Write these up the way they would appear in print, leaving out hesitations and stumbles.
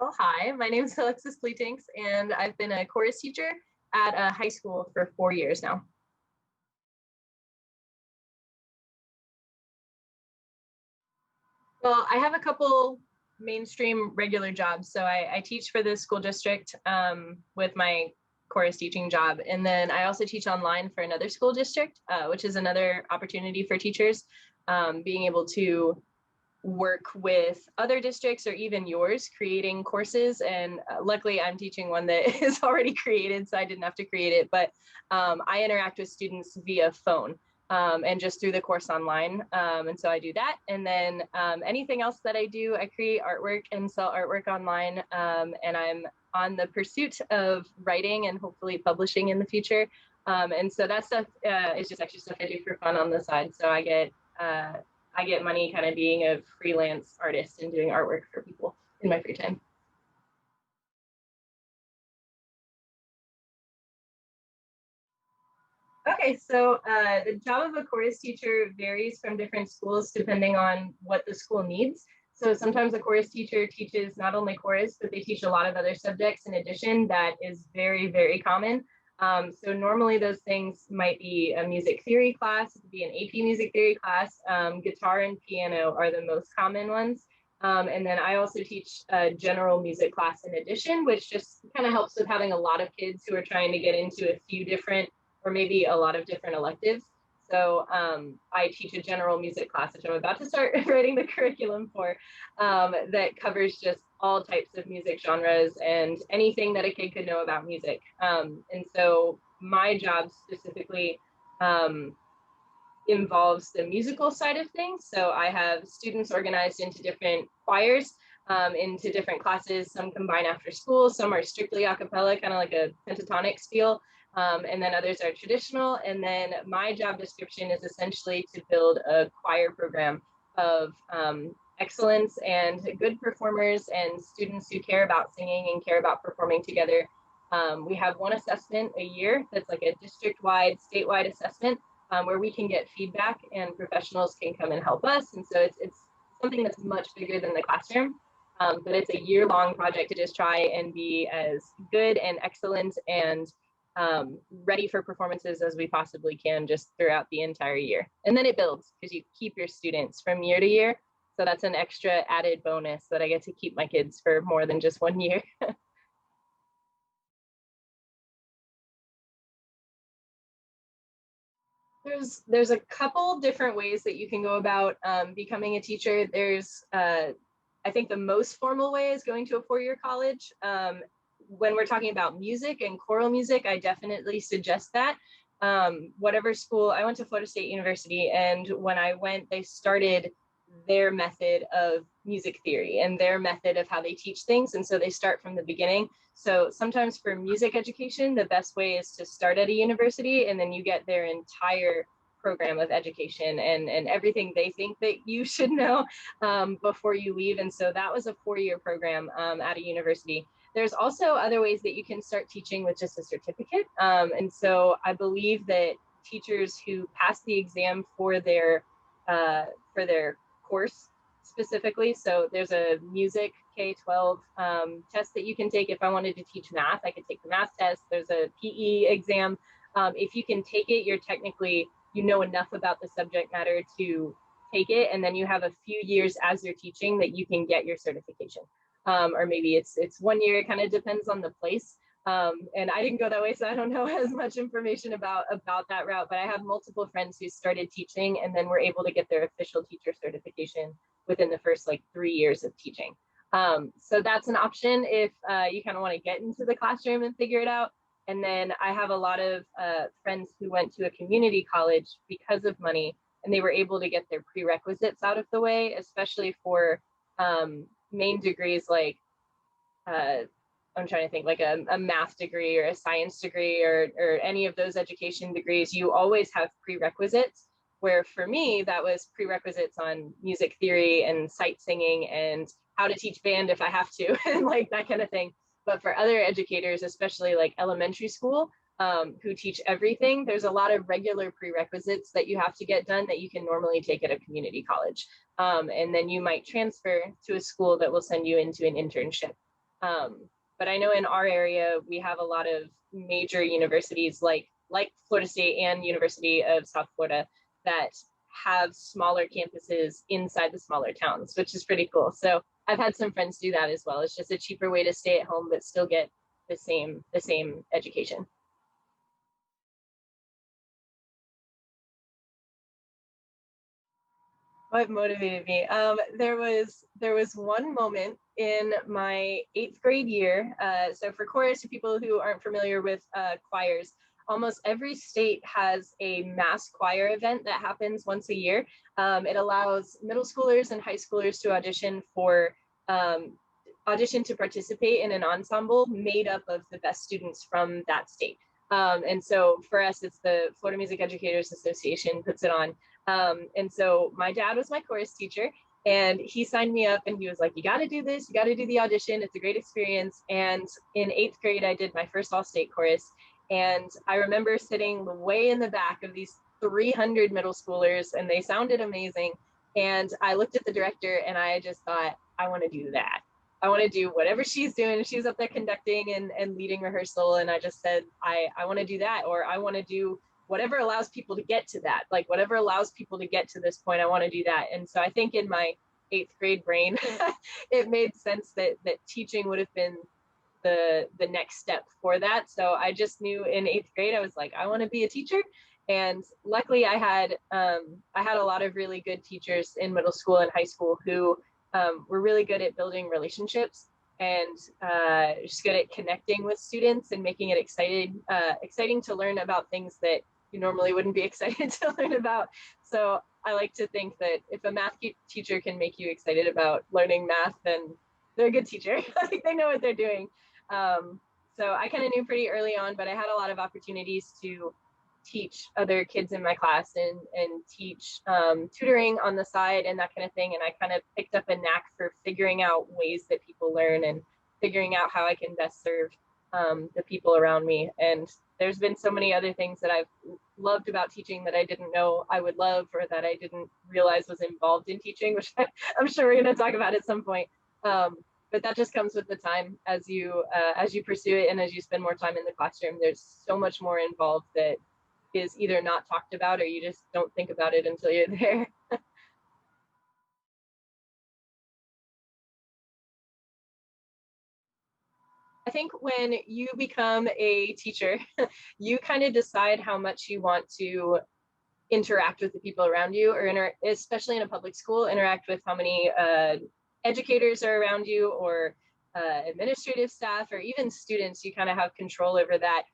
Well, hi, my name is Alexis Pletincks, and I've been a chorus teacher at a high school for 4 years now. Well, I have a couple mainstream regular jobs. So I teach for the school district with my chorus teaching job. And then I also teach online for another school district, which is another opportunity for teachers, being able to work with other districts or even yours creating courses. And luckily I'm teaching one that is already created, so I didn't have to create it, but I interact with students via phone and just through the course online. And so I do that. And then anything else that I do, I create artwork and sell artwork online. And I'm on the pursuit of writing and hopefully publishing in the future. And so that stuff is just extra stuff I do for fun on the side. So I get money kind of being a freelance artist and doing artwork for people in my free time. Okay, so the job of a chorus teacher varies from different schools depending on what the school needs. So sometimes a chorus teacher teaches not only chorus, but they teach a lot of other subjects in addition. That is very, very common. So normally those things might be a music theory class, it could be an AP music theory class. Guitar and piano are the most common ones. And then I also teach a general music class in addition, which just kind of helps with having a lot of kids who are trying to get into a few different or maybe a lot of different electives. So I teach a general music class, which I'm about to start writing the curriculum for, that covers just all types of music genres and anything that a kid could know about music. And so my job specifically involves the musical side of things. So I have students organized into different choirs, into different classes. Some combine after school, some are strictly a cappella, kind of like a pentatonic feel. And then others are traditional. And then my job description is essentially to build a choir program of excellence and good performers and students who care about singing and care about performing together. We have one assessment a year that's like a district-wide, statewide assessment where we can get feedback and professionals can come and help us. And so it's something that's much bigger than the classroom. But it's a year-long project to just try and be as good and excellent and ready for performances as we possibly can just throughout the entire year. And then it builds because you keep your students from year to year. So that's an extra added bonus that I get to keep my kids for more than just 1 year. There's a couple different ways that you can go about becoming a teacher. There's I think the most formal way is going to a four-year college. When we're talking about music and choral music, I definitely suggest that. Whatever school, I went to Florida State University, and when I went, they started their method of music theory and their method of how they teach things. And so they start from the beginning. So sometimes for music education, the best way is to start at a university and then you get their entire program of education and everything they think that you should know before you leave. And so that was a four-year program at a university. There's also other ways that you can start teaching with just a certificate. And so I believe that teachers who pass the exam for their course specifically, so there's a music K-12 test that you can take. If I wanted to teach math, I could take the math test. There's a PE exam. If you can take it, you're technically, you know enough about the subject matter to take it, and then you have a few years as you're teaching that you can get your certification. Or maybe it's 1 year, it kind of depends on the place. And I didn't go that way, so I don't know as much information about that route, but I have multiple friends who started teaching and then were able to get their official teacher certification within the first like 3 years of teaching. So that's an option if you kind of want to get into the classroom and figure it out. And then I have a lot of friends who went to a community college because of money, and they were able to get their prerequisites out of the way, especially for main degrees like I'm trying to think like a math degree or a science degree or any of those education degrees. You always have prerequisites, where for me that was prerequisites on music theory and sight singing and how to teach band if I have to and like that kind of thing. But for other educators, especially like elementary school, who teach everything, there's a lot of regular prerequisites that you have to get done that you can normally take at a community college. And then you might transfer to a school that will send you into an internship. But I know in our area, we have a lot of major universities like Florida State and University of South Florida that have smaller campuses inside the smaller towns, which is pretty cool. So I've had some friends do that as well. It's just a cheaper way to stay at home, but still get the same education. What motivated me? There was one moment in my 8th grade year. So for chorus, for people who aren't familiar with choirs, almost every state has a mass choir event that happens once a year. It allows middle schoolers and high schoolers to um, audition to participate in an ensemble made up of the best students from that state. And so for us, it's the Florida Music Educators Association puts it on. And so my dad was my chorus teacher, and he signed me up and he was like, you got to do this, you got to do the audition. It's a great experience. And in 8th grade, I did my first all-state chorus. And I remember sitting way in the back of these 300 middle schoolers, and they sounded amazing. And I looked at the director and I just thought, I want to do that. I want to do whatever she's doing. She's up there conducting and leading rehearsal. And I just said, I want to do that, or I want to do whatever allows people to get to that, like whatever allows people to get to this point, I want to do that. And so I think in my 8th grade brain, it made sense that teaching would have been the next step for that. So I just knew in 8th grade, I was like, I want to be a teacher. And luckily I had a lot of really good teachers in middle school and high school who were really good at building relationships and just good at connecting with students and making it exciting to learn about things that you normally wouldn't be excited to learn about. So I like to think that if a math teacher can make you excited about learning math, then they're a good teacher. Like they know what they're doing. So I kind of knew pretty early on, but I had a lot of opportunities to teach other kids in my class and teach tutoring on the side and that kind of thing. And I kind of picked up a knack for figuring out ways that people learn and figuring out how I can best serve the people around me. And there's been so many other things that I've loved about teaching that I didn't know I would love, or that I didn't realize was involved in teaching, which I'm sure we're going to talk about at some point. But that just comes with the time as you pursue it and as you spend more time in the classroom. There's so much more involved that is either not talked about or you just don't think about it until you're there. I think when you become a teacher, you kind of decide how much you want to interact with the people around you, or especially in a public school, interact with how many educators are around you, or administrative staff, or even students. You kind of have control over that.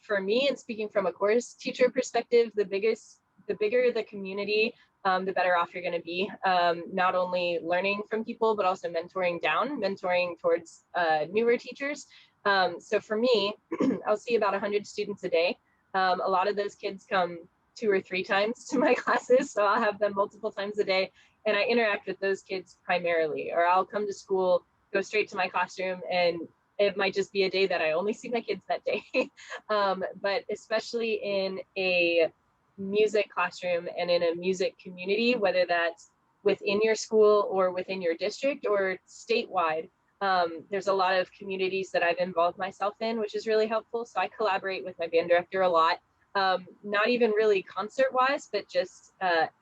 For me, and speaking from a course teacher perspective, the bigger the community, the better off you're going to be. Not only learning from people, but also mentoring towards newer teachers. So for me, I'll see about 100 students a day. A lot of those kids come 2 or 3 times to my classes, so I'll have them multiple times a day, and I interact with those kids primarily. Or I'll come to school, go straight to my classroom, and it might just be a day that I only see my kids that day. But especially in a music classroom and in a music community, whether that's within your school or within your district or statewide, there's a lot of communities that I've involved myself in, which is really helpful. So I collaborate with my band director a lot. Not even really concert wise, but just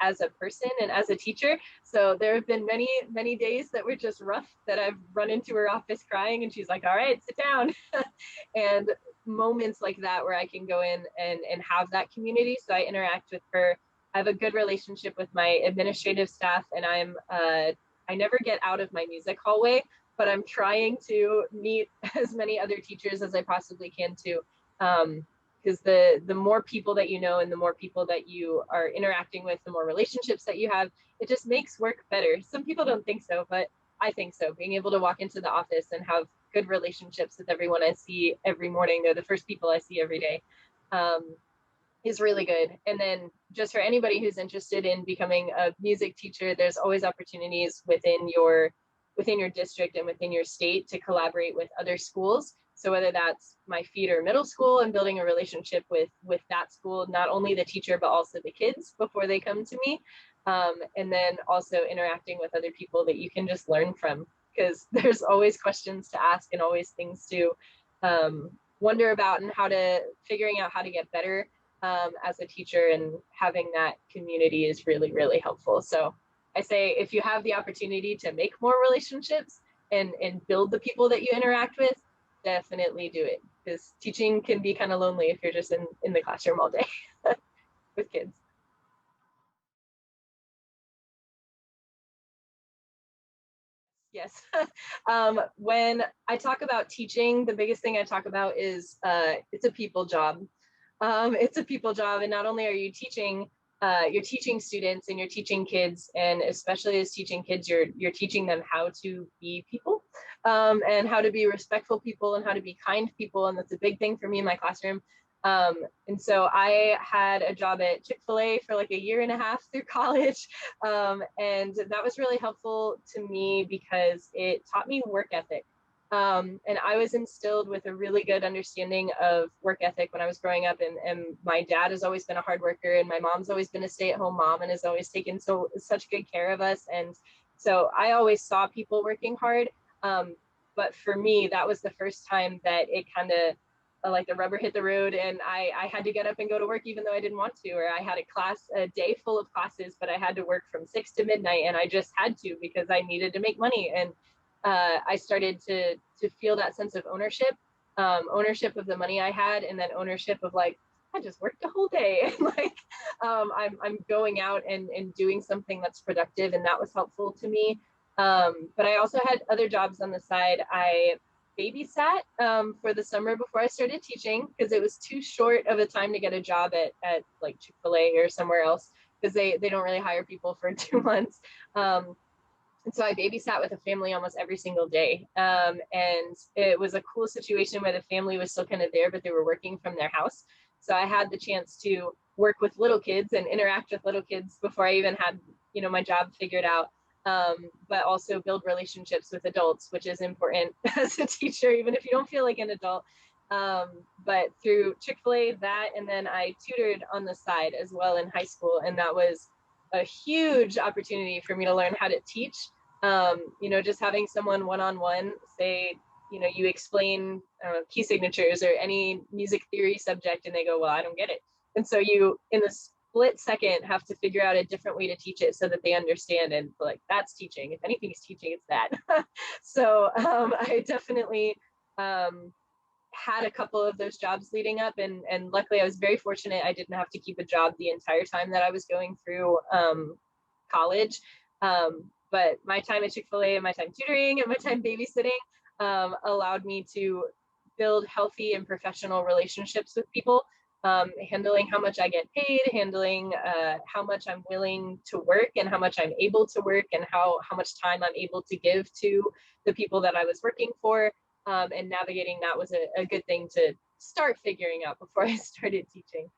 as a person and as a teacher. So there have been many days that were just rough, that I've run into her office crying and she's like, all right, sit down. And moments like that where I can go in and have that community. So I interact with her. I have a good relationship with my administrative staff, and I never get out of my music hallway, but I'm trying to meet as many other teachers as I possibly can too. Because the more people that you know and the more people that you are interacting with, the more relationships that you have, it just makes work better. Some people don't think so, but I think so. Being able to walk into the office and have good relationships with everyone I see every morning, they're the first people I see every day, is really good. And then just for anybody who's interested in becoming a music teacher, there's always opportunities within your district and within your state to collaborate with other schools. So whether that's my feeder middle school and building a relationship with that school, not only the teacher, but also the kids before they come to me. And then also interacting with other people that you can just learn from. because there's always questions to ask and always things to wonder about, and figuring out how to get better as a teacher, and having that community is really, really helpful. So I say, if you have the opportunity to make more relationships and build the people that you interact with, definitely do it, because teaching can be kind of lonely if you're just in the classroom all day with kids. Yes. When I talk about teaching, the biggest thing I talk about is it's a people job. It's a people job, and not only are you teaching, you're teaching students and you're teaching kids, and especially as teaching kids, you're teaching them how to be people, and how to be respectful people and how to be kind people, and that's a big thing for me in my classroom. Um, and so I had a job at Chick-fil-A for like a year and a half through college. And that was really helpful to me because it taught me work ethic. And I was instilled with a really good understanding of work ethic when I was growing up. And my dad has always been a hard worker, and my mom's always been a stay-at-home mom and has always taken such good care of us. And so I always saw people working hard. But for me, that was the first time that it kind of like the rubber hit the road, and I had to get up and go to work even though I didn't want to, or I had a day full of classes, but I had to work from 6 to midnight, and I just had to because I needed to make money. And I started to feel that sense of ownership, ownership of the money I had, and then ownership of like, I just worked the whole day, and like I'm going out and doing something that's productive, and that was helpful to me. But I also had other jobs on the side. I babysat for the summer before I started teaching, because it was too short of a time to get a job at like Chick-fil-A or somewhere else, because they don't really hire people for 2 months. And so I babysat with a family almost every single day. And it was a cool situation where the family was still kind of there, but they were working from their house. So I had the chance to work with little kids and interact with little kids before I even had, my job figured out. But also build relationships with adults, which is important as a teacher, even if you don't feel like an adult. But through Chick-fil-A, that, and then I tutored on the side as well in high school. And that was a huge opportunity for me to learn how to teach. Just having someone one-on-one say, you explain key signatures or any music theory subject, and they go, well, I don't get it. And so you, in the split second, have to figure out a different way to teach it so that they understand. And like, that's teaching. If anything is teaching, it's that. So I definitely had a couple of those jobs leading up, and luckily I was very fortunate. I didn't have to keep a job the entire time that I was going through college. But my time at Chick-fil-A and my time tutoring and my time babysitting allowed me to build healthy and professional relationships with people, handling how much I get paid, handling how much I'm willing to work and how much I'm able to work, and how much time I'm able to give to the people that I was working for. And navigating that was a good thing to start figuring out before I started teaching.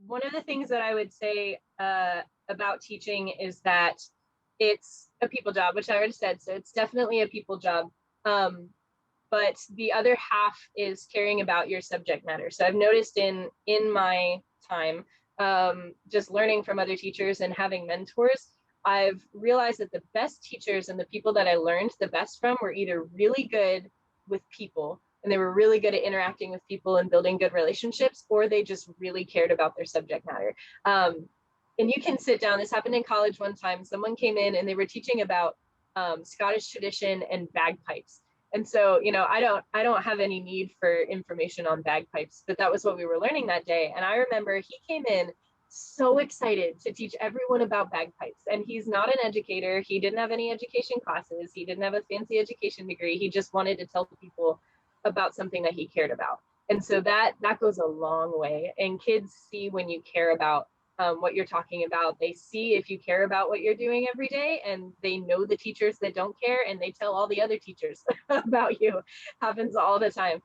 One of the things that I would say about teaching is that it's a people job, which I already said. So it's definitely a people job. But the other half is caring about your subject matter. So I've noticed in my time, just learning from other teachers and having mentors, I've realized that the best teachers and the people that I learned the best from were either really good with people, and they were really good at interacting with people and building good relationships, or they just really cared about their subject matter. And you can sit down. This happened in college one time. Someone came in and they were teaching about Scottish tradition and bagpipes. And so, I don't have any need for information on bagpipes, but that was what we were learning that day. And I remember he came in so excited to teach everyone about bagpipes. And he's not an educator. He didn't have any education classes. He didn't have a fancy education degree. He just wanted to tell people about something that he cared about. And so that goes a long way. And kids see when you care about what you're talking about. They see if you care about what you're doing every day, and they know the teachers that don't care, and they tell all the other teachers about you. Happens all the time.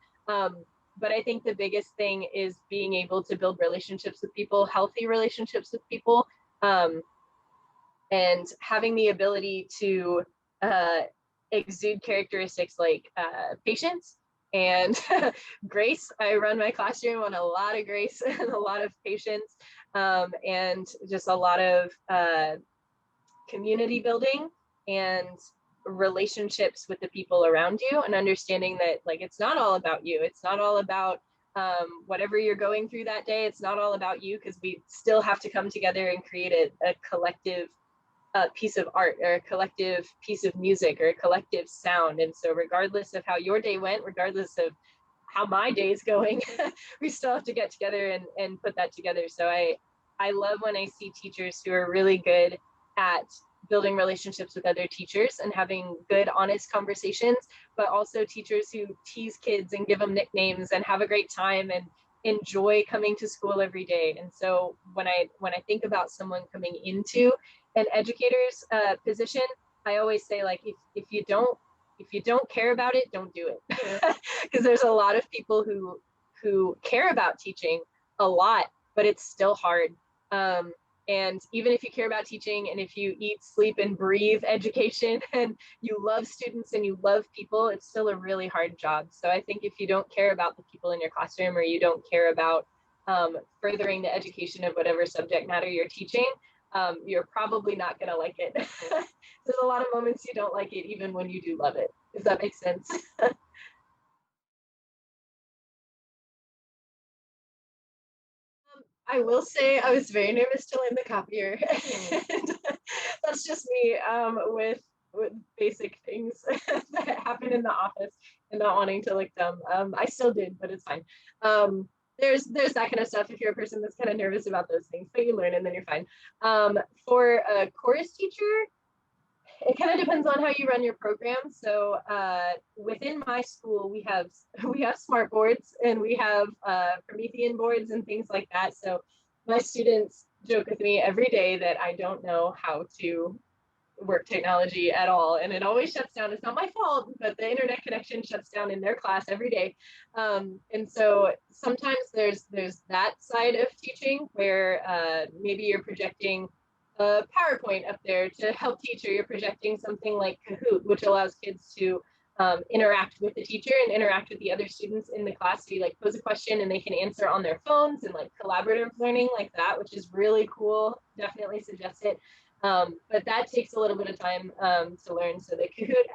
But I think the biggest thing is being able to build relationships with people, healthy relationships with people, and having the ability to exude characteristics like patience and grace. I run my classroom on a lot of grace and a lot of patience, and just a lot of community building and relationships with the people around you, and understanding that like it's not all about you. It's not all about whatever you're going through that day. It's not all about you, because we still have to come together and create a collective piece of art, or a collective piece of music, or a collective sound. And so regardless of how your day went, regardless of how my day is going, we still have to get together and put that together. So I love when I see teachers who are really good at building relationships with other teachers and having good, honest conversations, but also teachers who tease kids and give them nicknames and have a great time and enjoy coming to school every day. And so when I think about someone coming into an educator's position, I always say, like, if you don't care about it, don't do it. Because there's a lot of people who care about teaching a lot, but it's still hard. And even if you care about teaching, and if you eat, sleep, and breathe education, and you love students and you love people, it's still a really hard job. So I think if you don't care about the people in your classroom, or you don't care about furthering the education of whatever subject matter you're teaching, you're probably not going to like it. There's a lot of moments you don't like it, even when you do love it, if that makes sense. I will say I was very nervous to land the copier. And that's just me, with basic things that happen in the office, and not wanting to look dumb. I still did, but it's fine. There's that kind of stuff if you're a person that's kind of nervous about those things, but you learn and then you're fine. For a chorus teacher, it kind of depends on how you run your program. So within my school, we have smart boards, and we have Promethean boards and things like that. So my students joke with me every day that I don't know how to work technology at all, and it always shuts down. It's not my fault, but the internet connection shuts down in their class every day. And so sometimes there's that side of teaching where maybe you're projecting a PowerPoint up there to help teach, or you're projecting something like Kahoot, which allows kids to interact with the teacher and interact with the other students in the class. So you like pose a question and they can answer on their phones, and like collaborative learning like that, which is really cool. Definitely suggest it. But that takes a little bit of time to learn. So the Kahoot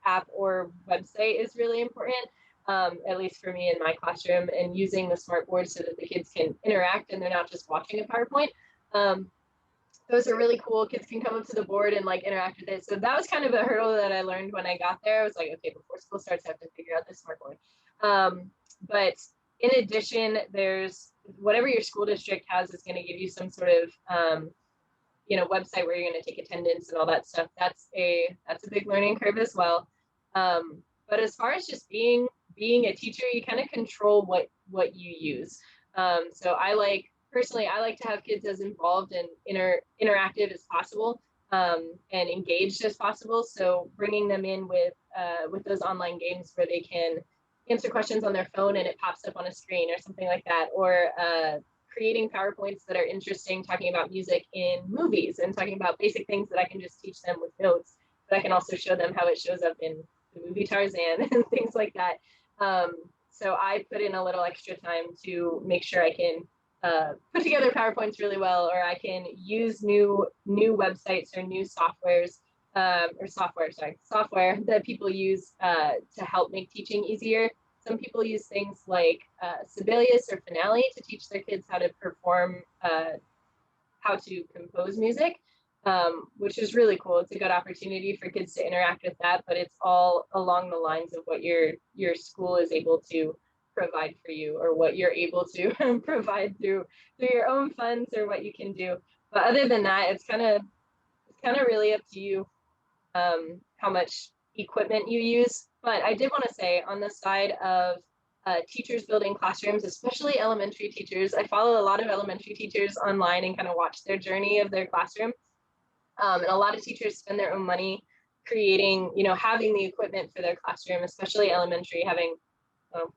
app or website is really important, at least for me in my classroom, and using the smart board so that the kids can interact and they're not just watching a PowerPoint. Those are really cool. Kids can come up to the board and like interact with it. So that was kind of a hurdle that I learned when I got there. I was like, okay, before school starts, I have to figure out this smart board. But in addition, there's whatever your school district has is going to give you some sort of website where you're going to take attendance and all that stuff. That's a big learning curve as well. But as far as just being a teacher, you kind of control what you use. So personally, I like to have kids as involved and interactive as possible, and engaged as possible. So bringing them in with those online games where they can answer questions on their phone and it pops up on a screen or something like that, or creating PowerPoints that are interesting, talking about music in movies and talking about basic things that I can just teach them with notes, but I can also show them how it shows up in the movie Tarzan and things like that. So I put in a little extra time to make sure I can put together PowerPoints really well, or I can use new websites or new software that people use to help make teaching easier. Some people use things like Sibelius or Finale to teach their kids how to perform, how to compose music, which is really cool. It's a good opportunity for kids to interact with that, but it's all along the lines of what your school is able to provide for you, or what you're able to provide through your own funds, or what you can do. But other than that, it's kind of really up to you how much equipment you use. But I did want to say, on the side of teachers building classrooms, especially elementary teachers, I follow a lot of elementary teachers online and kind of watch their journey of their classroom. And a lot of teachers spend their own money creating, having the equipment for their classroom, especially elementary, having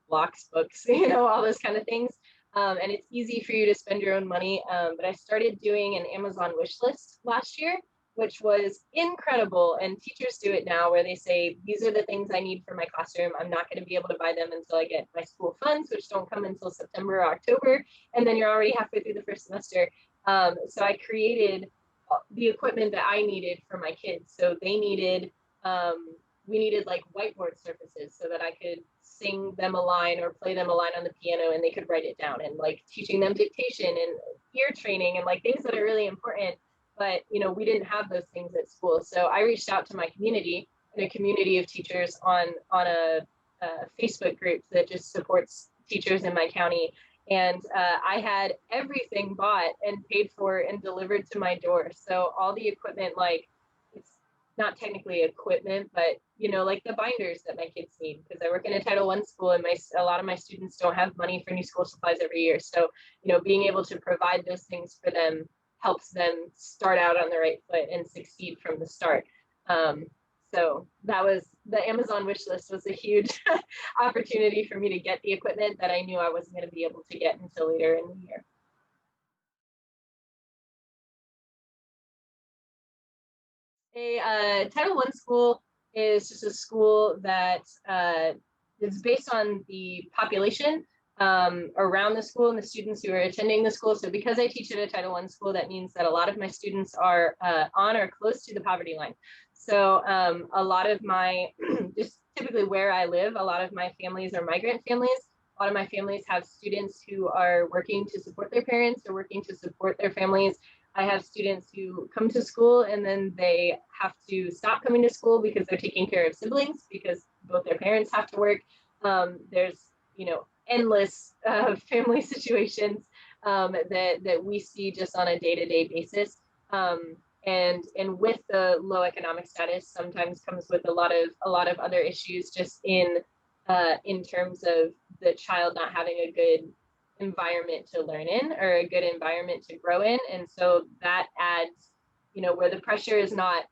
blocks, books, all those kind of things. And it's easy for you to spend your own money. But I started doing an Amazon wish list last year, which was incredible. And teachers do it now where they say, these are the things I need for my classroom. I'm not going to be able to buy them until I get my school funds, which don't come until September or October. And then you're already halfway through the first semester. So I created the equipment that I needed for my kids. So they needed, we needed like whiteboard surfaces so that I could sing them a line or play them a line on the piano and they could write it down, and like teaching them dictation and ear training and like things that are really important. But, you know, we didn't have those things at school. So I reached out to my community and a community of teachers on a Facebook group that just supports teachers in my county. And I had everything bought and paid for and delivered to my door. So all the equipment, like, it's not technically equipment, but, you know, like the binders that my kids need, because I work in a Title I school and a lot of my students don't have money for new school supplies every year. So, you know, being able to provide those things for them helps them start out on the right foot and succeed from the start. So that was, the Amazon wish list was a huge opportunity for me to get the equipment that I knew I wasn't going to be able to get until later in the year. A Title I school is just a school that is based on the population around the school and the students who are attending the school. So because I teach at a Title I school, that means that a lot of my students are on or close to the poverty line. So a lot of my, just typically where I live, a lot of my families are migrant families. A lot of my families have students who are working to support their parents or working to support their families. I have students who come to school and then they have to stop coming to school because they're taking care of siblings because both their parents have to work. There's, you know, endless family situations that we see just on a day-to-day basis. And with the low economic status sometimes comes with a lot of other issues just in terms of the child not having a good environment to learn in or a good environment to grow in. And so that adds, you know, where the pressure is not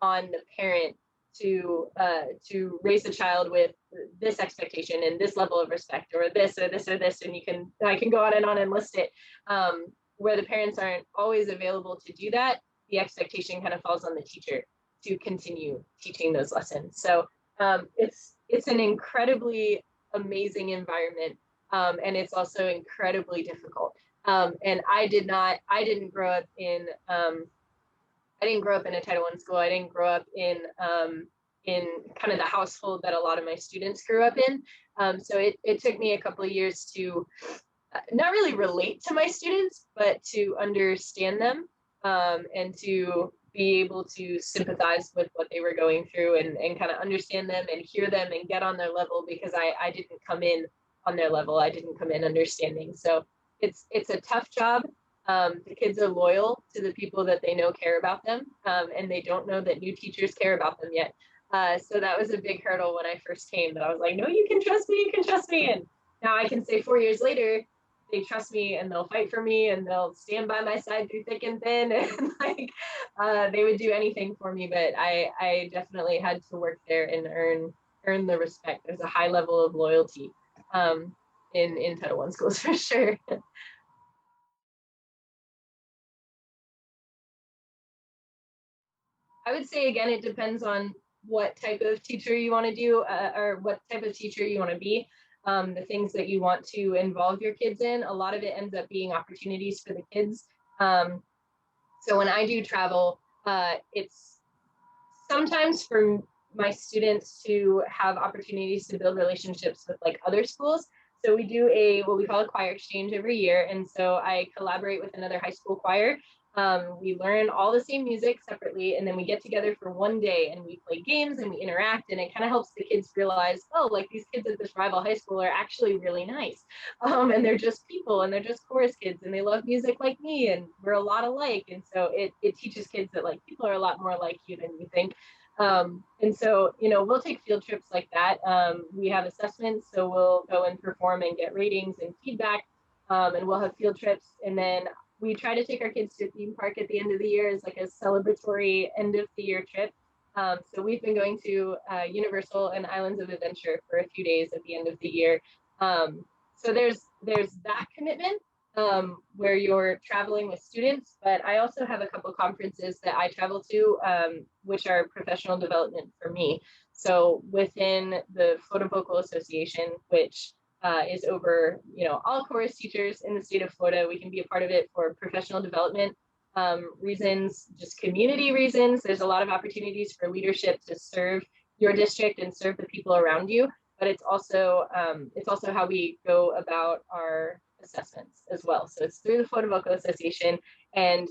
on the parent to raise a child with this expectation and this level of respect or this or this or this, and I can go on and list it, where the parents aren't always available to do that. The expectation kind of falls on the teacher to continue teaching those lessons. So it's an incredibly amazing environment, and it's also incredibly difficult. And I didn't grow up in a Title I school. I didn't grow up in kind of the household that a lot of my students grew up in. So it took me a couple of years to not really relate to my students, but to understand them, and to be able to sympathize with what they were going through and kind of understand them and hear them and get on their level, because I didn't come in on their level. I didn't come in understanding. So it's a tough job. The kids are loyal to the people that they know care about them, and they don't know that new teachers care about them yet. So that was a big hurdle when I first came, that I was like, no, you can trust me, you can trust me. And now I can say 4 years later, they trust me and they'll fight for me and they'll stand by my side through thick and thin. And like, they would do anything for me, but I definitely had to work there and earn the respect. There's a high level of loyalty in Title I schools for sure. I would say, again, it depends on what type of teacher you want to do, or what type of teacher you want to be. The things that you want to involve your kids in, a lot of it ends up being opportunities for the kids. So when I do travel, it's sometimes for my students to have opportunities to build relationships with like other schools. So we do what we call a choir exchange every year. And so I collaborate with another high school choir. We learn all the same music separately, and then we get together for one day and we play games and we interact, and it kind of helps the kids realize, oh, like these kids at this rival high school are actually really nice. And they're just people and they're just chorus kids and they love music like me and we're a lot alike. And so it teaches kids that like people are a lot more like you than you think. And so, you know, we'll take field trips like that. We have assessments, so we'll go and perform and get ratings and feedback, and we'll have field trips. And then we try to take our kids to a theme park at the end of the year as like a celebratory end of the year trip. So we've been going to Universal and Islands of Adventure for a few days at the end of the year. So there's that commitment. where you're traveling with students, but I also have a couple conferences that I travel to, which are professional development for me. So within the Florida Vocal Association, which is over, all chorus teachers in the state of Florida, we can be a part of it for professional development reasons, just community reasons. There's a lot of opportunities for leadership to serve your district and serve the people around you, but it's also how we go about our assessments as well. So it's through the Florida Vocal Association, and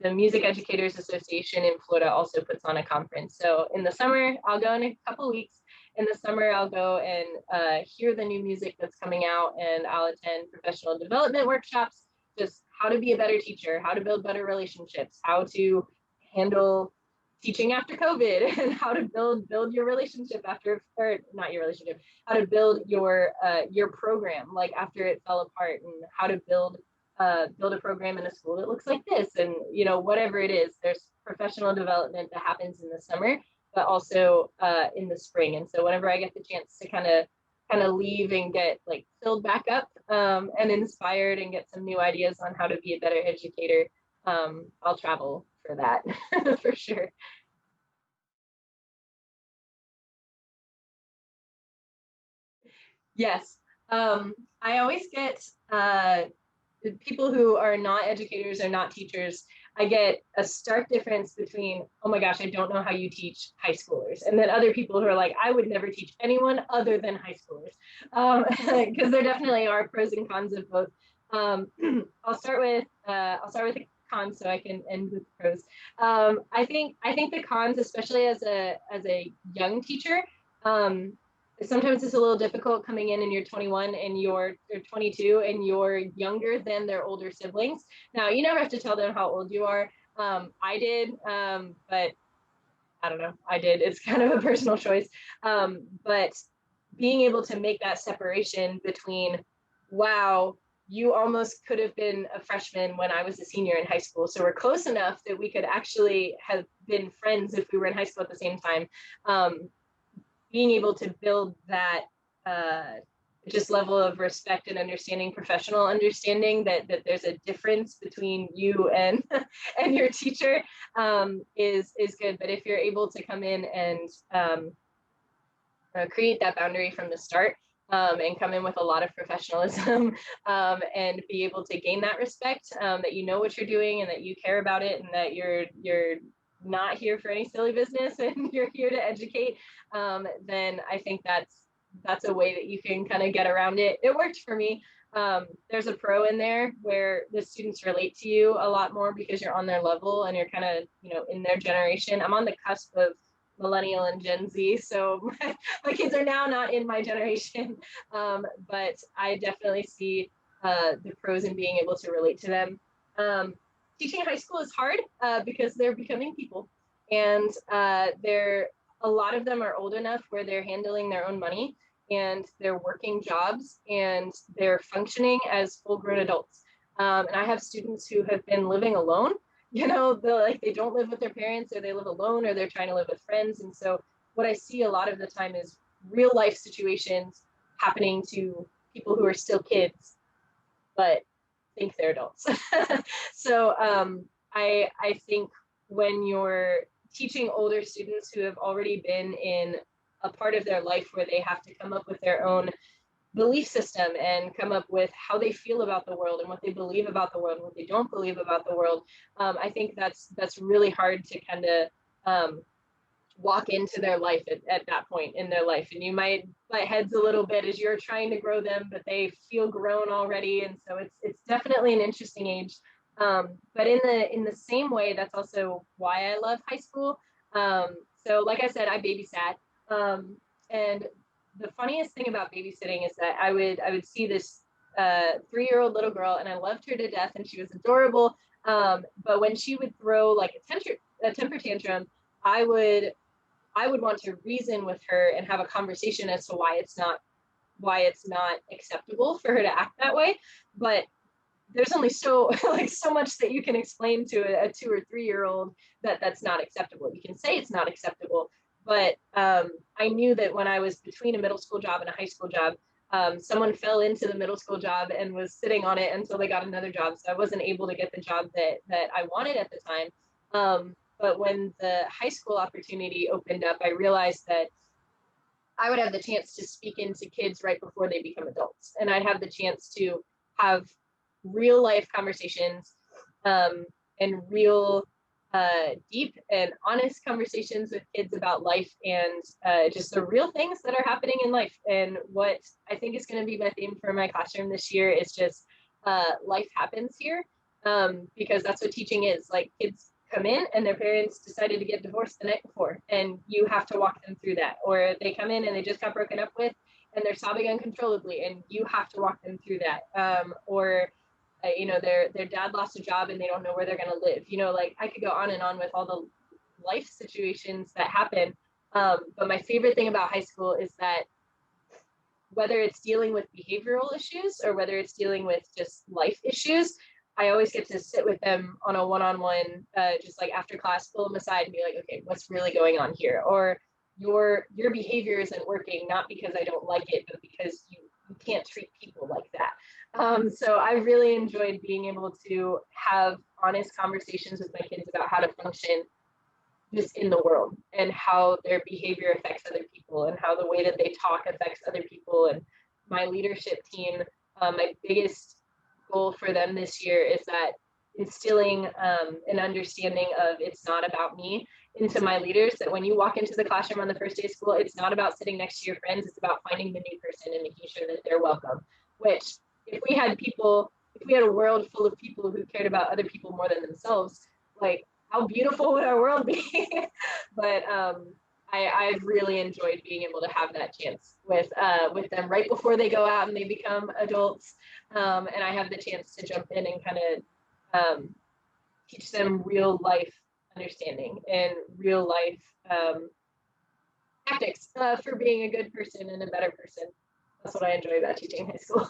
the Music Educators Association in Florida also puts on a conference. So in the summer, I'll go in a couple weeks. In the summer, I'll go and hear the new music that's coming out, and I'll attend professional development workshops, just how to be a better teacher, how to build better relationships, how to handle teaching after COVID, and how to build your relationship after, or not your relationship, how to build your program like after it fell apart, and how to build a program in a school that looks like this, and whatever it is. There's professional development that happens in the summer, but also in the spring. And so whenever I get the chance to kind of leave and get like filled back up and inspired and get some new ideas on how to be a better educator, I'll travel for that for sure. Yes. I always get people who are not educators or not teachers. I get a stark difference between, oh my gosh, I don't know how you teach high schoolers. And then other people who are like, I would never teach anyone other than high schoolers. Because there definitely are pros and cons of both. I'll start with the cons so I can end with the pros. I think the cons, especially as a young teacher, sometimes it's a little difficult coming in and you're 21 and you're 22 and you're younger than their older siblings. Now, you never have to tell them how old you are. I did, but I don't know, I did. It's kind of a personal choice. But being able to make that separation between, wow, you almost could have been a freshman when I was a senior in high school. So we're close enough that we could actually have been friends if we were in high school at the same time. Being able to build that just level of respect and understanding, professional understanding that there's a difference between you and and your teacher is good. But if you're able to come in and create that boundary from the start, and come in with a lot of professionalism, and be able to gain that respect, that you know what you're doing and that you care about it, and that you're not here for any silly business and you're here to educate, then I think that's a way that you can kind of get around it. It worked for me. There's a pro in there where the students relate to you a lot more because you're on their level and you're kind of, in their generation. I'm on the cusp of millennial and Gen Z, so my kids are now not in my generation, but I definitely see the pros in being able to relate to them. Teaching high school is hard because they're becoming people, and a lot of them are old enough where they're handling their own money and they're working jobs and they're functioning as full-grown adults. And I have students who have been living alone. They don't live with their parents, or they live alone, or they're trying to live with friends. And so what I see a lot of the time is real life situations happening to people who are still kids, but think they're adults. So I think when you're teaching older students who have already been in a part of their life where they have to come up with their own belief system and come up with how they feel about the world and what they believe about the world and what they don't believe about the world, I think that's really hard to kind of walk into their life at that point in their life. And you might butt heads a little bit as you're trying to grow them, but they feel grown already. And so it's definitely an interesting age. But in the same way, that's also why I love high school. So like I said, I babysat. And the funniest thing about babysitting is that I would see this 3-year-old little girl, and I loved her to death, and she was adorable. But when she would throw like a temper tantrum, I would want to reason with her and have a conversation as to why it's not acceptable for her to act that way. But there's only so much that you can explain to a 2 or 3-year-old that's not acceptable. You can say it's not acceptable, but I knew that when I was between a middle school job and a high school job, someone fell into the middle school job and was sitting on it until they got another job. So I wasn't able to get the job that I wanted at the time. But when the high school opportunity opened up, I realized that I would have the chance to speak into kids right before they become adults. And I'd have the chance to have real life conversations and real deep and honest conversations with kids about life and just the real things that are happening in life. And what I think is going to be my theme for my classroom this year is just life happens here, because that's what teaching is. Like, kids come in and their parents decided to get divorced the night before, and you have to walk them through that. Or they come in and they just got broken up with and they're sobbing uncontrollably, and you have to walk them through that. Or you know, their dad lost a job and they don't know where they're going to live. You know, like, I could go on and on with all the life situations that happen. But my favorite thing about high school is that whether it's dealing with behavioral issues or whether it's dealing with just life issues, I always get to sit with them on a one-on-one, just like after class, pull them aside and be like, okay, what's really going on here? Or your behavior isn't working, not because I don't like it, but because you can't treat people like that. So I really enjoyed being able to have honest conversations with my kids about how to function just in the world, and how their behavior affects other people, and how the way that they talk affects other people. And my leadership team, my biggest goal for them this year is that instilling an understanding of it's not about me into my leaders, that when you walk into the classroom on the first day of school, it's not about sitting next to your friends, it's about finding the new person and making sure that they're welcome. Which, if we had a world full of people who cared about other people more than themselves, like, how beautiful would our world be? But I've really enjoyed being able to have that chance with them right before they go out and they become adults. And I have the chance to jump in and kind of teach them real life understanding and real life tactics for being a good person and a better person. That's what I enjoy about teaching high school.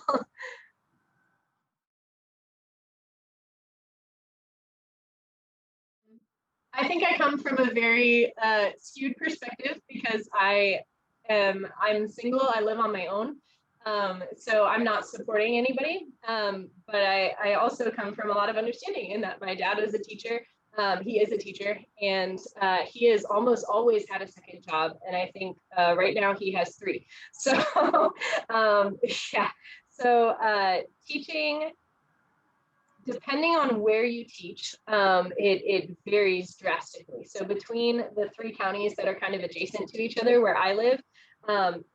I think I come from a very skewed perspective because I'm single. I live on my own, so I'm not supporting anybody. But I also come from a lot of understanding in that my dad was a teacher. He is a teacher, and he has almost always had a second job. And I think right now he has 3. So yeah. So teaching, depending on where you teach, it varies drastically. So between the 3 counties that are kind of adjacent to each other where I live,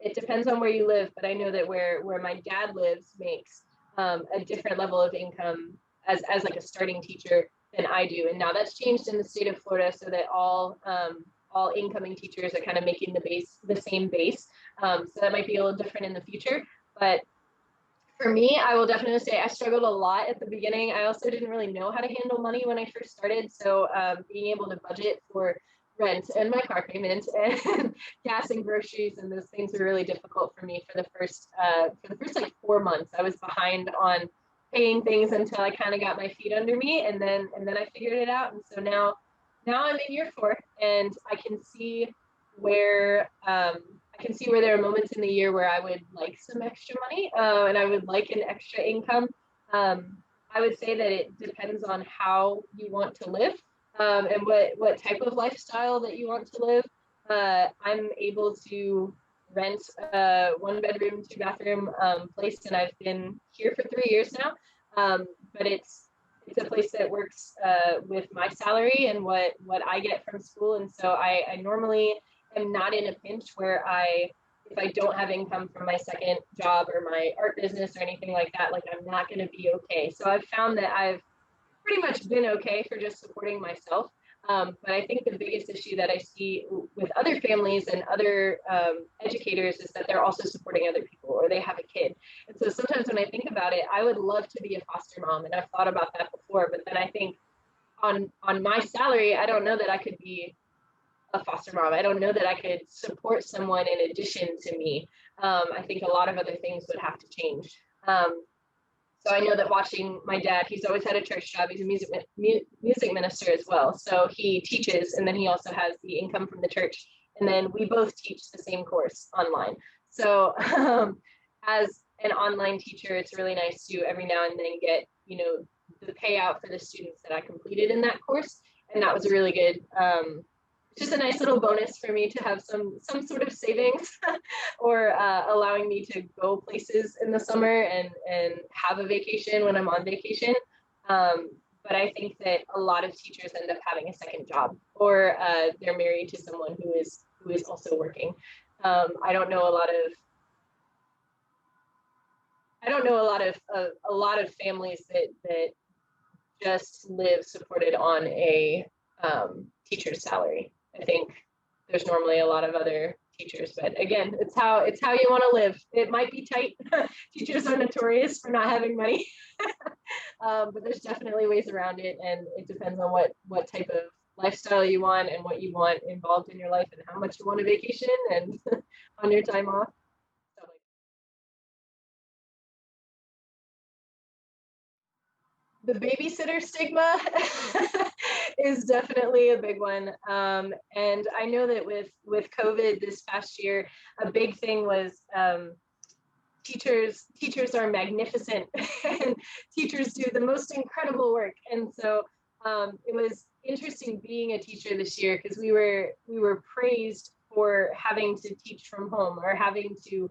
it depends on where you live, but I know that where my dad lives makes a different level of income as like a starting teacher than I do. And now that's changed in the state of Florida, so that all incoming teachers are kind of making the same base. So that might be a little different in the future, but for me, I will definitely say I struggled a lot at the beginning. I also didn't really know how to handle money when I first started. So being able to budget for rent and my car payments and gas and groceries and those things were really difficult for me for the first like 4 months. I was behind on paying things until I kind of got my feet under me, and then I figured it out. And so now I'm in year 4, and I can see where there are moments in the year where I would like some extra money, and I would like an extra income. I would say that it depends on how you want to live, and what type of lifestyle that you want to live. I'm able to rent a 1-bedroom, 2-bathroom place, and I've been here for 3 years now. But it's a place that works with my salary and what I get from school, and so I normally am not in a pinch where if I don't have income from my second job or my art business or anything like that, like, I'm not going to be okay. So I've found that I've pretty much been okay for just supporting myself. But I think the biggest issue that I see with other families and other educators is that they're also supporting other people, or they have a kid. And so sometimes when I think about it, I would love to be a foster mom, and I've thought about that before, but then I think on my salary, I don't know that I could be a foster mom. I don't know that I could support someone in addition to me. I think a lot of other things would have to change. So I know that watching my dad, he's always had a church job. He's a music minister as well. So he teaches, and then he also has the income from the church. And then we both teach the same course online. So as an online teacher, it's really nice to every now and then get, the payout for the students that I completed in that course. And that was a really good, just a nice little bonus for me to have some sort of savings or allowing me to go places in the summer and have a vacation when I'm on vacation. But I think that a lot of teachers end up having a second job, or they're married to someone who is also working. I don't know a lot of families that just live supported on a teacher's salary. I think there's normally a lot of other teachers, but again, it's how you want to live. It might be tight. Teachers are notorious for not having money, but there's definitely ways around it, and it depends on what type of lifestyle you want and what you want involved in your life and how much you want a vacation and on your time off. The babysitter stigma is definitely a big one. And I know that with COVID this past year, a big thing was teachers are magnificent and teachers do the most incredible work. And so it was interesting being a teacher this year because we were praised for having to teach from home or having to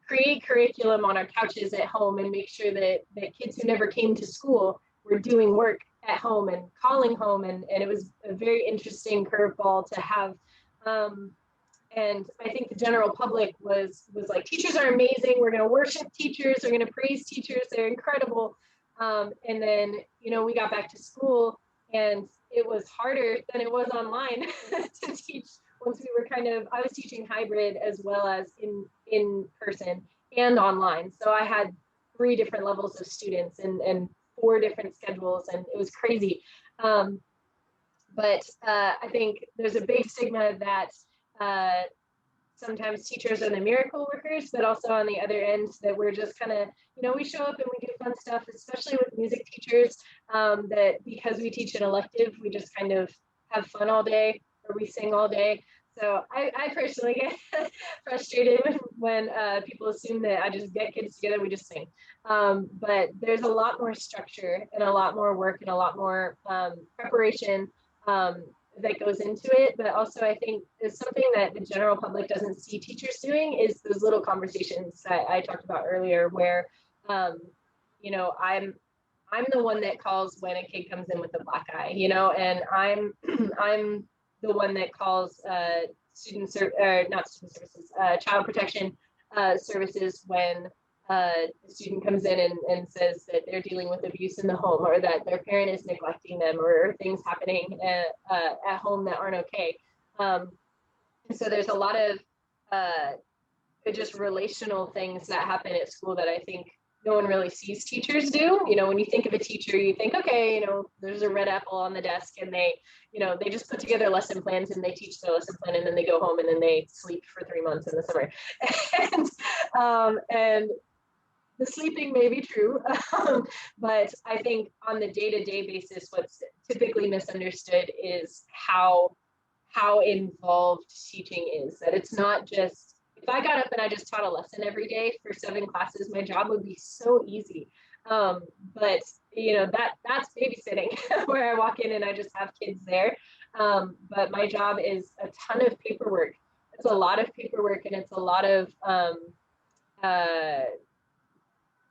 create curriculum on our couches at home and make sure that kids who never came to school were doing work at home and calling home. And it was a very interesting curveball to have. And I think the general public was like, teachers are amazing. We're going to worship teachers. We're going to praise teachers. They're incredible. And then, we got back to school and it was harder than it was online to teach once we were I was teaching hybrid as well as in person and online. So I had 3 different levels of students and 4 different schedules, and it was crazy. But I think there's a big stigma that sometimes teachers are the miracle workers, but also on the other end that we're just kind of, we show up and we do fun stuff, especially with music teachers, that because we teach an elective, we just kind of have fun all day or we sing all day. So I personally get frustrated when people assume that I just get kids together, we just sing. But there's a lot more structure and a lot more work and a lot more preparation that goes into it. But also I think is something that the general public doesn't see teachers doing is those little conversations that I talked about earlier where, I'm the one that calls when a kid comes in with a black eye, and I'm the one that calls child protection services when a student comes in and says that they're dealing with abuse in the home or that their parent is neglecting them or things happening at home that aren't okay. So there's a lot of just relational things that happen at school that I think no one really sees teachers do. When you think of a teacher, you think, okay, there's a red apple on the desk and they just put together lesson plans and they teach their lesson plan and then they go home and then they sleep for 3 months in the summer. And the sleeping may be true, but I think on the day-to-day basis, what's typically misunderstood is how involved teaching is. That it's not just, if I got up and I just taught a lesson every day for 7 classes, my job would be so easy. But that's babysitting where I walk in and I just have kids there. But my job is a ton of paperwork. It's a lot of paperwork and it's a lot of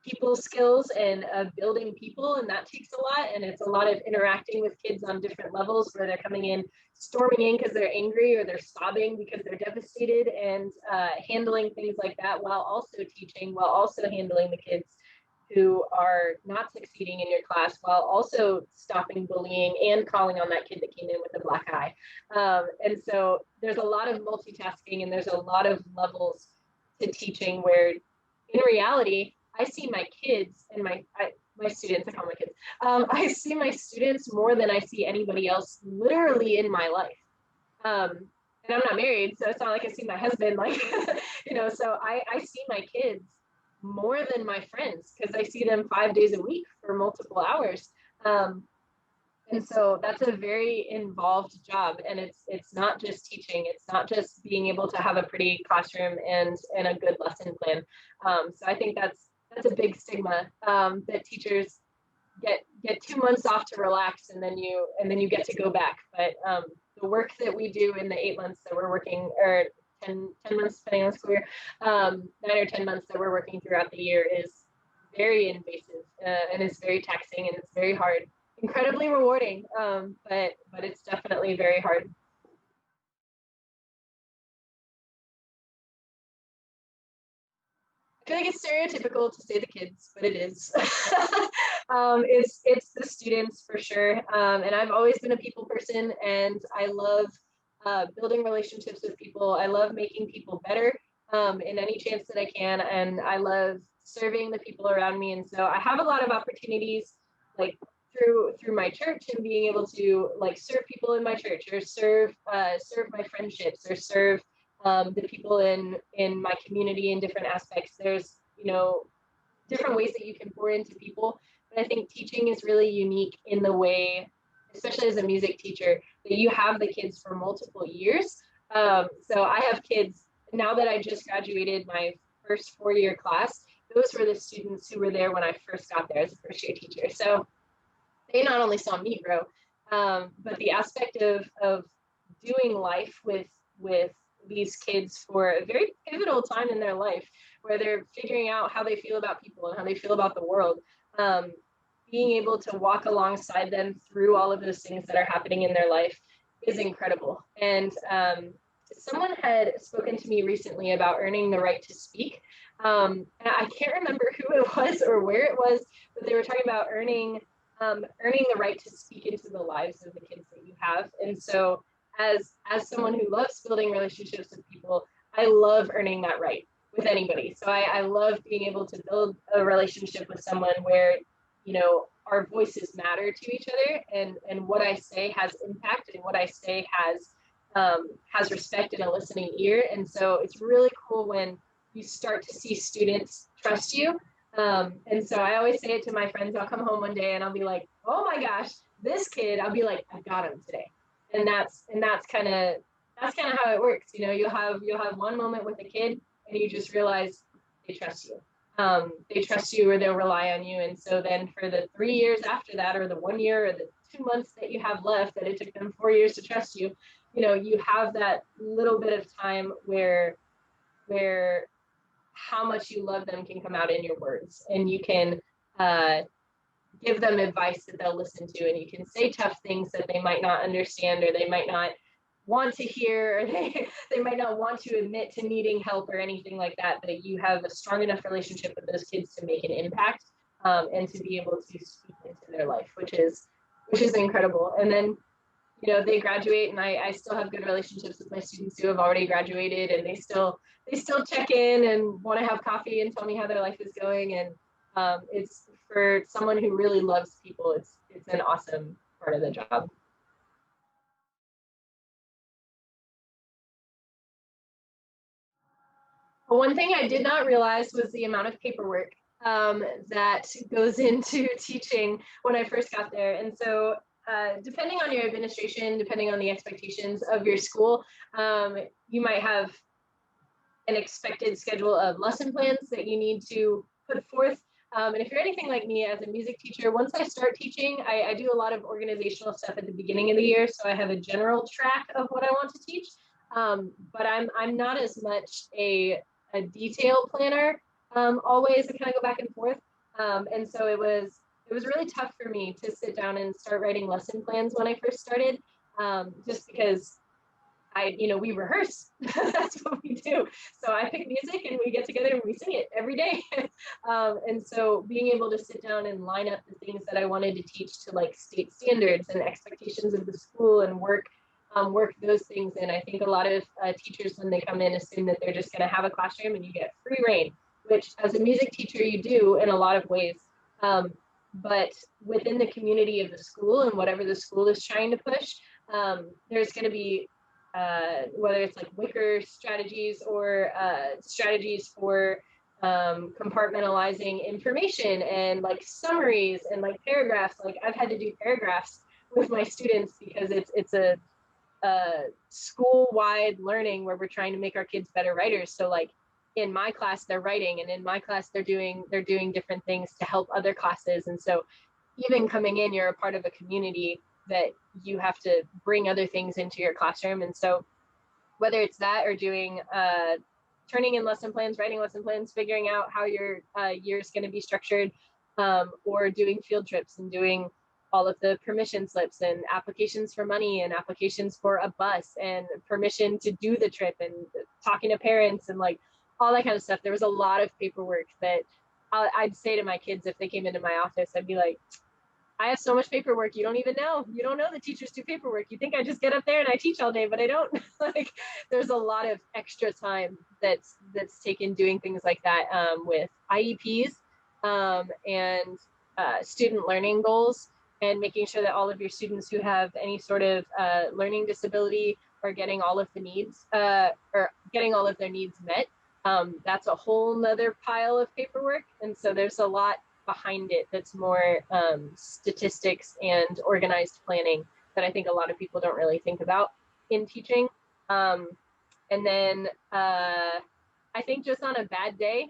people skills and building people, and that takes a lot. And it's a lot of interacting with kids on different levels where they're coming in, storming in because they're angry or they're sobbing because they're devastated, and handling things like that while also teaching, while also handling the kids who are not succeeding in your class, while also stopping bullying and calling on that kid that came in with a black eye. And so there's a lot of multitasking and there's a lot of levels to teaching where in reality, I see my kids and my students, I call my kids, I see my students more than I see anybody else literally in my life. And I'm not married, so it's not like I see my husband, so I see my kids more than my friends because I see them 5 days a week for multiple hours. And so that's a very involved job, and it's not just teaching. It's not just being able to have a pretty classroom and a good lesson plan. So I think that's a big stigma, that teachers get 2 months off to relax, and then you get to go back. But the work that we do in the 8 months that we're working, or 10 months depending on the school year, 9 or 10 months that we're working throughout the year, is very invasive, and it's very taxing, and it's very hard. Incredibly rewarding, but it's definitely very hard. I feel like it's stereotypical to say the kids, but it is. It's the students for sure, and I've always been a people person, and I love building relationships with people. I love making people better, in any chance that I can, and I love serving the people around me. And so I have a lot of opportunities, like through my church, and being able to like serve people in my church, or serve my friendships, or serve the people in my community in different aspects. There's different ways that you can pour into people, but I think teaching is really unique in the way, especially as a music teacher, that you have the kids for multiple years. So I have kids now that I just graduated my first 4-year class. Those were the students who were there when I first got there as a first year teacher. So they not only saw me grow, but the aspect of doing life with these kids for a very pivotal time in their life, where they're figuring out how they feel about people and how they feel about the world. Being able to walk alongside them through all of those things that are happening in their life is incredible. And someone had spoken to me recently about earning the right to speak. And I can't remember who it was or where it was, but they were talking about earning the right to speak into the lives of the kids that you have. And so as someone who loves building relationships with people, I love earning that right with anybody. So I love being able to build a relationship with someone where, our voices matter to each other, and what I say has impact, and what I say has respect and a listening ear. And so it's really cool when you start to see students trust you. And so I always say it to my friends. I'll come home one day and I'll be like, oh my gosh, this kid, I'll be like, I got him today. And that's kind of how it works. You'll have one moment with a kid, and you just realize they trust you. They trust you, or they'll rely on you. And so then for the 3 years after that, or the 1 year, or the 2 months that you have left, that it took them 4 years to trust you, you have that little bit of time where how much you love them can come out in your words, and you can give them advice that they'll listen to, and you can say tough things that they might not understand, or they might not want to hear, or they might not want to admit to needing help or anything like that, but you have a strong enough relationship with those kids to make an impact, and to be able to speak into their life, which is incredible. And then they graduate, and I still have good relationships with my students who have already graduated, and they still check in and want to have coffee and tell me how their life is going. And it's, for someone who really loves people, it's an awesome part of the job. One thing I did not realize was the amount of paperwork that goes into teaching when I first got there. And so depending on your administration, depending on the expectations of your school, you might have an expected schedule of lesson plans that you need to put forth. And if you're anything like me as a music teacher, once I start teaching, I do a lot of organizational stuff at the beginning of the year. So I have a general track of what I want to teach. But I'm not as much a detail planner always. I kind of go back and forth. And so it was really tough for me to sit down and start writing lesson plans when I first started, just because we rehearse. That's what we do. So I pick music and we get together and we sing it every day. And so being able to sit down and line up the things that I wanted to teach to like state standards and expectations of the school, and work those things in. I think a lot of teachers, when they come in, assume that they're just going to have a classroom and you get free reign, which as a music teacher you do in a lot of ways. But within the community of the school and whatever the school is trying to push, there's going to be whether it's like wicker strategies, or strategies for compartmentalizing information, and like summaries and like paragraphs. Like I've had to do paragraphs with my students, because it's a school-wide learning where we're trying to make our kids better writers. So like in my class they're writing, and in my class they're doing different things to help other classes. And so even coming in, you're a part of a community that you have to bring other things into your classroom. And so whether it's that or doing turning in lesson plans, writing lesson plans, figuring out how your year is going to be structured, or doing field trips and doing all of the permission slips and applications for money and applications for a bus and permission to do the trip and talking to parents and like all that kind of stuff. There was a lot of paperwork that I'd say to my kids if they came into my office. I'd be like, I have so much paperwork, you don't even know. You don't know the teachers do paperwork. You think I just get up there and I teach all day, but I don't. Like, there's a lot of extra time that's taken doing things like that, with IEPs, and student learning goals, and making sure that all of your students who have any sort of learning disability are getting all of the needs, or getting all of their needs met. That's a whole nother pile of paperwork. And so there's a lot behind it that's more statistics and organized planning that I think a lot of people don't really think about in teaching. And then I think just on a bad day,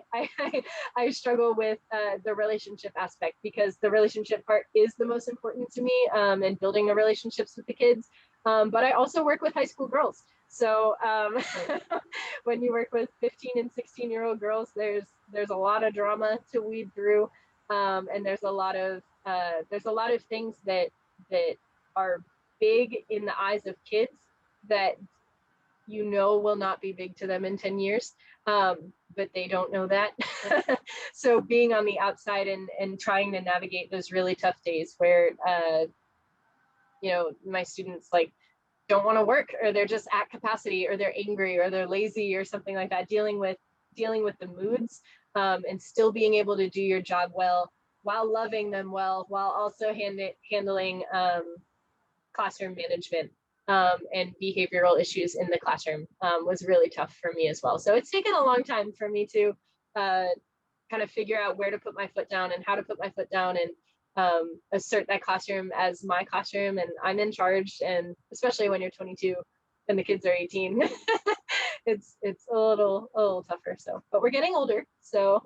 I struggle with the relationship aspect, because the relationship part is the most important to me, and building the relationships with the kids. But I also work with high school girls. So when you work with 15 and 16-year-old girls, there's a lot of drama to weed through. And there's a lot of things that are big in the eyes of kids that will not be big to them in 10 years, but they don't know that. So being on the outside and trying to navigate those really tough days where my students like don't want to work, or they're just at capacity, or they're angry, or they're lazy, or something like that, dealing with the moods, and still being able to do your job well while loving them well, while also handling classroom management, and behavioral issues in the classroom, was really tough for me as well. So it's taken a long time for me to kind of figure out where to put my foot down and how to put my foot down, and assert that classroom as my classroom, and I'm in charge. And especially when you're 22 and the kids are 18, it's a little tougher. So, but we're getting older, so.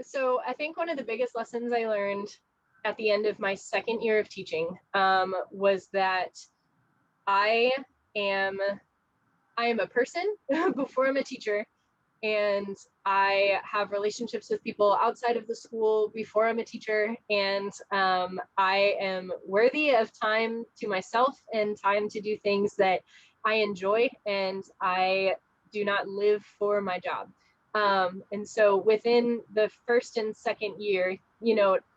So I think one of the biggest lessons I learned at the end of my second year of teaching, was that I am a person before I'm a teacher, and I have relationships with people outside of the school before I'm a teacher, and I am worthy of time to myself and time to do things that I enjoy, and I do not live for my job. And so within the first and second year,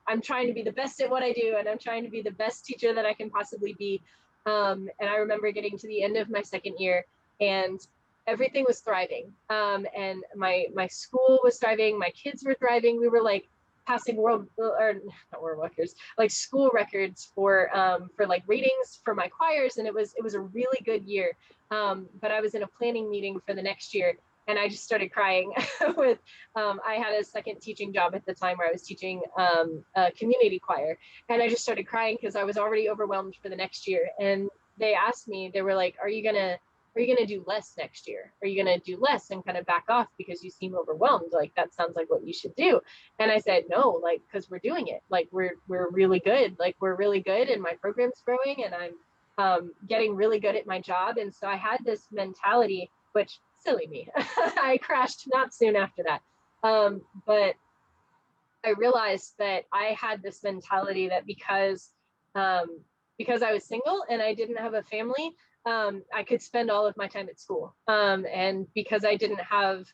I'm trying to be the best at what I do, and I'm trying to be the best teacher that I can possibly be. And I remember getting to the end of my second year, and everything was thriving. And my school was thriving. My kids were thriving. We were like passing not world records, like school records for like ratings for my choirs. And it was a really good year. But I was in a planning meeting for the next year, and I just started crying with, I had a second teaching job at the time where I was teaching a community choir. And I just started crying because I was already overwhelmed for the next year. And they asked me, they were like, are you gonna do less next year? Are you gonna do less and kind of back off because you seem overwhelmed? Like, that sounds like what you should do. And I said, no, like, because we're doing it. Like, we're really good. Like, we're really good, and my program's growing, and I'm getting really good at my job. And so I had this mentality, which, silly me, I crashed not soon after that. But I realized that I had this mentality that because I was single and I didn't have a family, I could spend all of my time at school. And because I didn't have,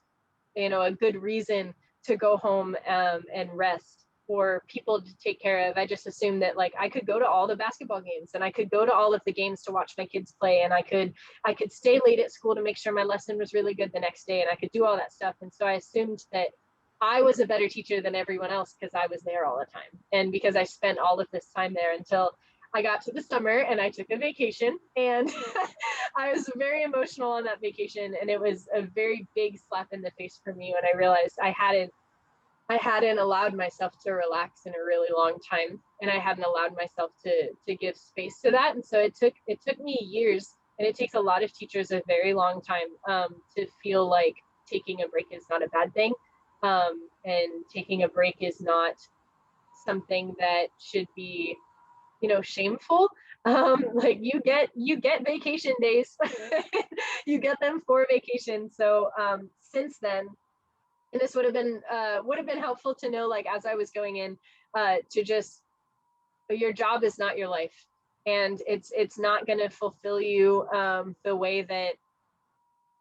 a good reason to go home and rest, or people to take care of, I just assumed that like I could go to all the basketball games, and I could go to all of the games to watch my kids play, and I could stay late at school to make sure my lesson was really good the next day, and I could do all that stuff. And so I assumed that I was a better teacher than everyone else because I was there all the time, and because I spent all of this time there, until I got to the summer and I took a vacation, and I was very emotional on that vacation. And it was a very big slap in the face for me when I realized I hadn't I hadn't allowed myself to relax in a really long time, and I hadn't allowed myself to give space to that. And so it took me years, and it takes a lot of teachers a very long time to feel like taking a break is not a bad thing, and taking a break is not something that should be, you know, shameful. Like you get vacation days, you get them for vacation. So since then, and this would have been helpful to know, like as I was going in, to just, your job is not your life, and it's not going to fulfill you uh, the way that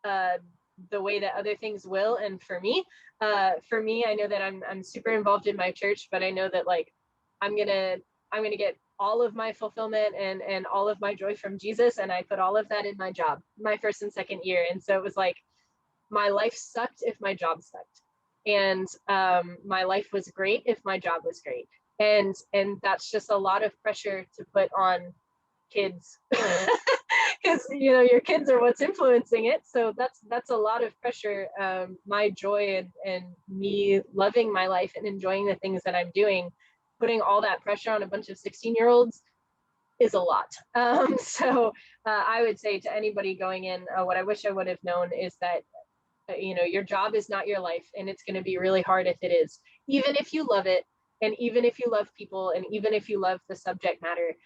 other things will. And for me, I know that I'm super involved in my church, but I know that like I'm gonna I'm gonna get all of my fulfillment and all of my joy from Jesus, and I put all of that in my job, my first and second year. And so it was like my life sucked if my job sucked, and my life was great if my job was great. And that's just a lot of pressure to put on kids, because you know your kids are what's influencing it. So that's a lot of pressure. My joy and me loving my life and enjoying the things that I'm doing, putting all that pressure on a bunch of 16-year-olds is a lot. So I would say to anybody going in, what I wish I would have known is that you know your job is not your life, and it's going to be really hard if it is, even if you love it, and even if you love people, and even if you love the subject matter.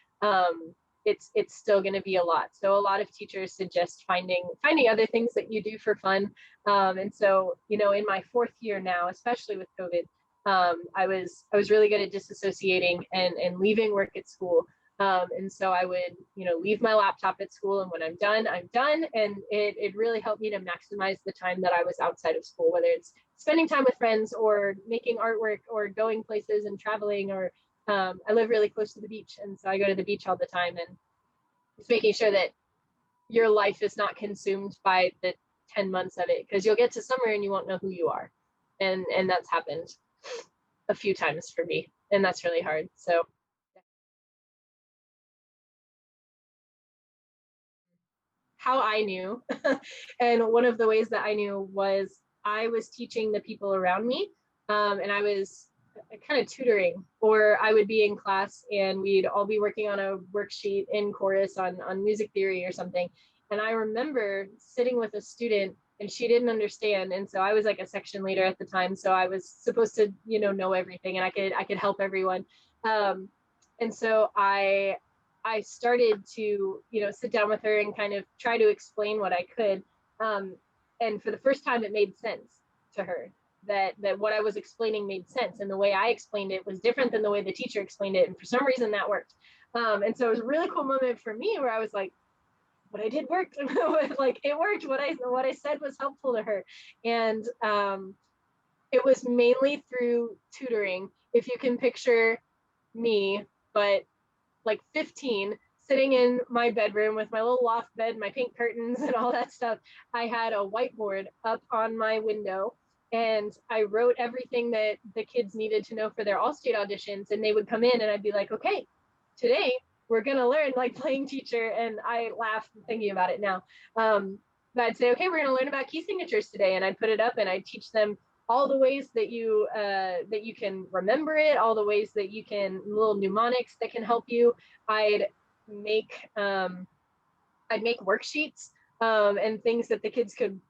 It's still going to be a lot. So a lot of teachers suggest finding other things that you do for fun. And so, you know, in my fourth year now, especially with COVID, I was really good at disassociating and leaving work at school. And so I would, you know, leave my laptop at school, and when I'm done, I'm done. And it really helped me to maximize the time that I was outside of school, whether it's spending time with friends or making artwork or going places and traveling, or I live really close to the beach. And so I go to the beach all the time, and it's making sure that your life is not consumed by the 10 months of it, because you'll get to summer and you won't know who you are. And that's happened a few times for me. And that's really hard. So how I knew. And one of the ways that I knew was I was teaching the people around me, and I was kind of tutoring, or I would be in class and we'd all be working on a worksheet in chorus on music theory or something. And I remember sitting with a student, and she didn't understand. And so I was like a section leader at the time. So I was supposed to, you know everything, and I could help everyone. And so I started to, you know, sit down with her and kind of try to explain what I could. Um, and for the first time, it made sense to her that what I was explaining made sense, and the way I explained it was different than the way the teacher explained it. And for some reason, that worked. And so it was a really cool moment for me where I was like, what I did worked. Like it worked. What I said was helpful to her. And it was mainly through tutoring. If you can picture me, but like 15, sitting in my bedroom with my little loft bed, my pink curtains and all that stuff. I had a whiteboard up on my window, and I wrote everything that the kids needed to know for their All-State auditions. And they would come in and I'd be like, okay, today we're going to learn like playing teacher. And I laugh thinking about it now. But I'd say, okay, we're going to learn about key signatures today. And I'd put it up and I'd teach them all the ways that you can remember it, all the ways that you can, little mnemonics that can help you. I'd make I'd make worksheets, and things that the kids could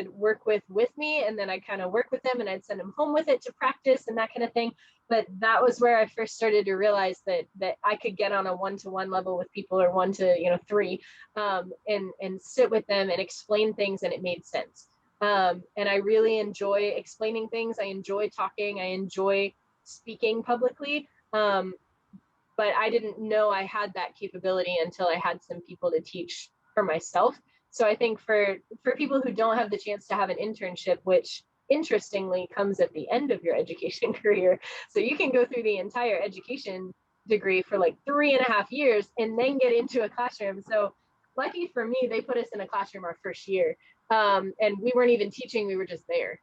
work with me, and then I'd kind of work with them, and I'd send them home with it to practice and that kind of thing. But that was where I first started to realize that I could get on a 1-to-1 level with people, or 1 to 3, and sit with them and explain things, and it made sense. And I really enjoy explaining things. I enjoy talking. I enjoy speaking publicly. But I didn't know I had that capability until I had some people to teach for myself. So I think for people who don't have the chance to have an internship, which interestingly comes at the end of your education career, so you can go through the entire education degree for like 3.5 years and then get into a classroom. So lucky for me, they put us in a classroom our first year. And we weren't even teaching, we were just there.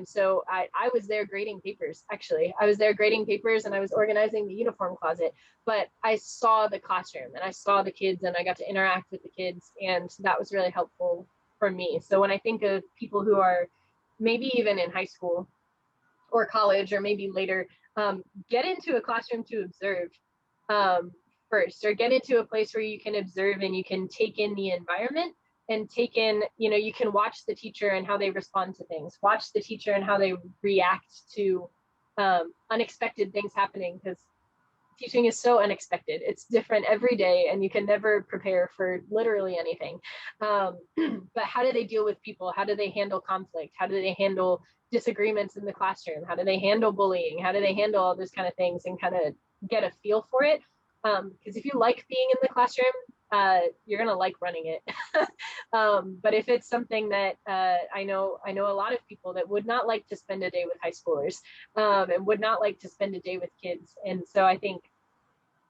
So I was there grading papers, actually. I was there grading papers, and I was organizing the uniform closet, but I saw the classroom and I saw the kids, and I got to interact with the kids, and that was really helpful for me. So when I think of people who are maybe even in high school, or college, or maybe later, get into a classroom to observe first, or get into a place where you can observe and you can take in the environment and take in, you can watch the teacher and how they respond to things, watch the teacher and how they react to unexpected things happening, because teaching is so unexpected. It's different every day and you can never prepare for literally anything. But how do they deal with people? How do they handle conflict? How do they handle disagreements in the classroom? How do they handle bullying? How do they handle all those kind of things, and kind of get a feel for it? Because if you like being in the classroom, you're gonna like running it. But if it's something that I know a lot of people that would not like to spend a day with high schoolers, and would not like to spend a day with kids. And so I think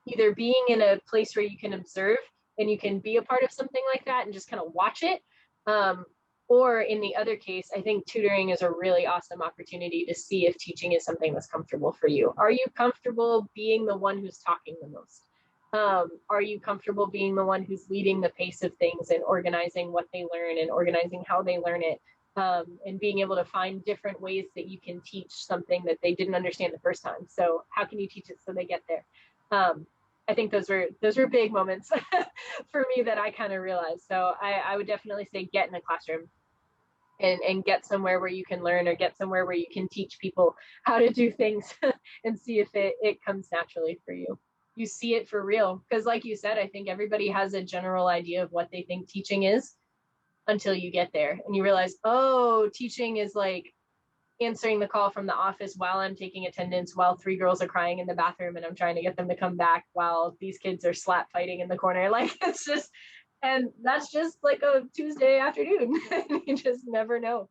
either being in a place where you can observe and you can be a part of something like that and just kind of watch it, or in the other case, I think tutoring is a really awesome opportunity to see if teaching is something that's comfortable for you. Are you comfortable being the one who's talking the most? Are you comfortable being the one who's leading the pace of things and organizing what they learn and organizing how they learn it, and being able to find different ways that you can teach something that they didn't understand the first time? So how can you teach it so they get there? I think those were big moments for me that I kind of realized. So I would definitely say get in a classroom and get somewhere where you can learn, or get somewhere where you can teach people how to do things and see if it comes naturally for you. You see it for real. Because like you said, I think everybody has a general idea of what they think teaching is until you get there and you realize, oh, teaching is like answering the call from the office while I'm taking attendance, while 3 girls are crying in the bathroom and I'm trying to get them to come back while these kids are slap fighting in the corner. Like, it's just, and that's just like a Tuesday afternoon. You just never know.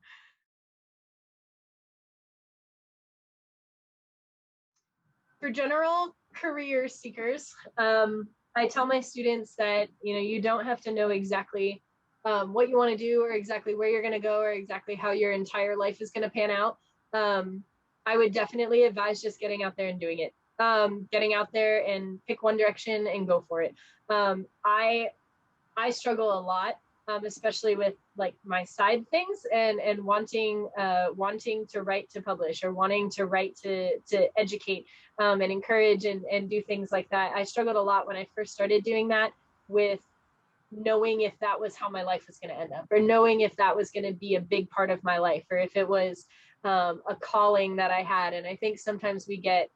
For general career seekers, I tell my students that, you don't have to know exactly what you want to do, or exactly where you're going to go, or exactly how your entire life is going to pan out. I would definitely advise just getting out there and doing it. Getting out there and pick one direction and go for it. I struggle a lot, especially with like my side things and wanting to write to publish, or wanting to write to educate, and encourage and do things like that. I struggled a lot when I first started doing that, with knowing if that was how my life was going to end up, or knowing if that was going to be a big part of my life, or if it was a calling that I had. And I think sometimes we get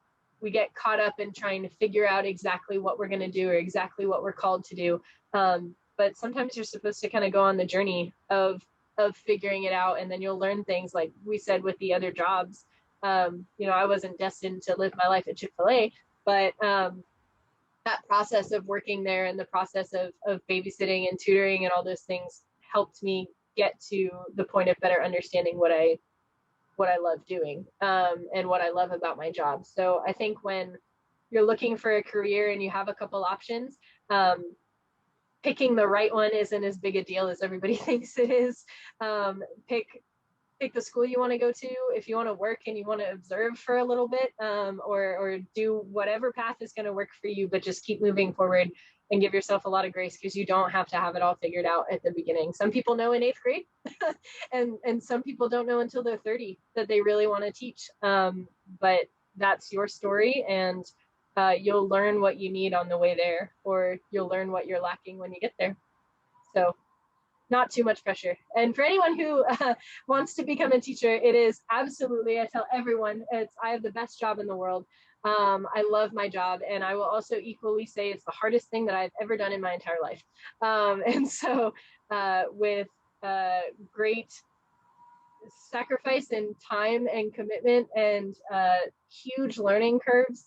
caught up in trying to figure out exactly what we're going to do, or exactly what we're called to do. But sometimes you're supposed to kind of go on the journey of figuring it out, and then you'll learn things. Like we said with the other jobs, I wasn't destined to live my life at Chick-fil-A, but that process of working there and the process of babysitting and tutoring and all those things helped me get to the point of better understanding what I love doing, and what I love about my job. So I think when you're looking for a career and you have a couple options, picking the right one isn't as big a deal as everybody thinks it is. Pick the school you want to go to. If you want to work and you want to observe for a little bit, or do whatever path is going to work for you, but just keep moving forward and give yourself a lot of grace, because you don't have to have it all figured out at the beginning. Some people know in 8th grade and some people don't know until they're 30 that they really want to teach. But that's your story, and you'll learn what you need on the way there, or you'll learn what you're lacking when you get there. So not too much pressure. And for anyone who wants to become a teacher, it is absolutely, I tell everyone, I have the best job in the world. I love my job, and I will also equally say it's the hardest thing that I've ever done in my entire life. And so with great sacrifice and time and commitment and huge learning curves,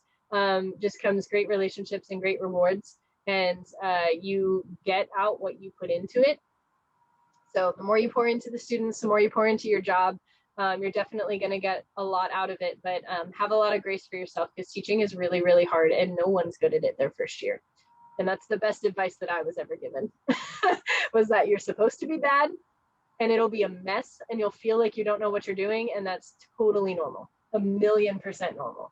just comes great relationships and great rewards, and you get out what you put into it. So the more you pour into the students, the more you pour into your job, you're definitely going to get a lot out of it. But have a lot of grace for yourself, because teaching is really, really hard, and no one's good at it their first year. And that's the best advice that I was ever given, was that you're supposed to be bad, and it'll be a mess, and you'll feel like you don't know what you're doing, and that's totally normal, 1,000,000% normal.